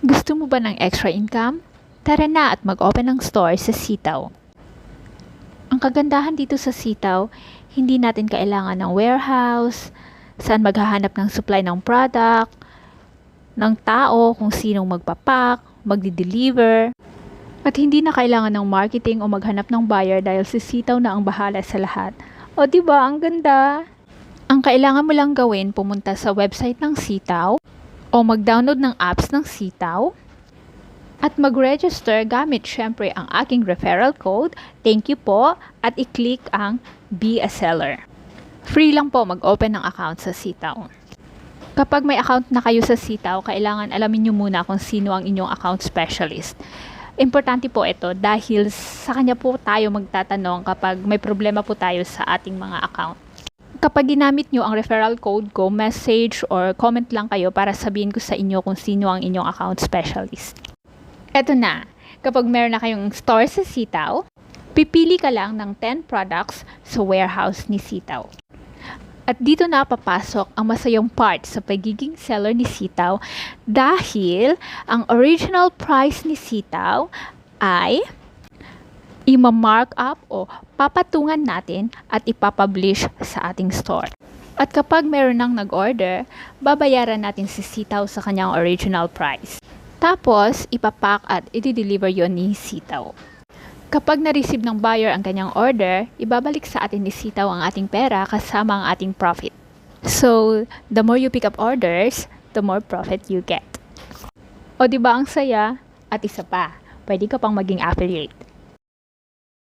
Gusto mo ba ng extra income? Tara na at mag-open ng store sa Sitaw. Ang kagandahan dito sa Sitaw, hindi natin kailangan ng warehouse, saan maghahanap ng supply ng product, ng tao kung sinong magpapak, magdi-deliver, at hindi na kailangan ng marketing o maghanap ng buyer dahil si Sitaw na ang bahala sa lahat. O diba, ang ganda? Ang kailangan mo lang gawin, pumunta sa website ng Sitaw o mag-download ng apps ng Sitaw at mag-register gamit syempre ang aking referral code, thank you po, at i-click ang Be a Seller. Free lang po mag-open ng account sa Sitaw. Kapag may account na kayo sa Sitaw, kailangan alamin nyo muna kung sino ang inyong account specialist. Importante po ito dahil sa kanya po tayo magtatanong kapag may problema po tayo sa ating mga account. Kapag ginamit nyo ang referral code ko, message or comment lang kayo para sabihin ko sa inyo kung sino ang inyong account specialist. Eto na, kapag meron na kayong store sa Sitaw, pipili ka lang ng 10 products sa warehouse ni Sitaw. At dito na papasok ang masayang part sa pagiging seller ni Sitaw dahil ang original price ni Sitaw ay ima-mark up o papatungan natin at ipapublish sa ating store. At kapag meron nang nag-order, babayaran natin si Sitaw sa kanyang original price. Tapos, ipapack at i-deliver yon ni Sitaw. Kapag na-receive ng buyer ang kanyang order, ibabalik sa atin ni Sitaw ang ating pera kasama ang ating profit. So, the more you pick up orders, the more profit you get. O diba ang saya? At isa pa, pwede ka pang maging affiliate.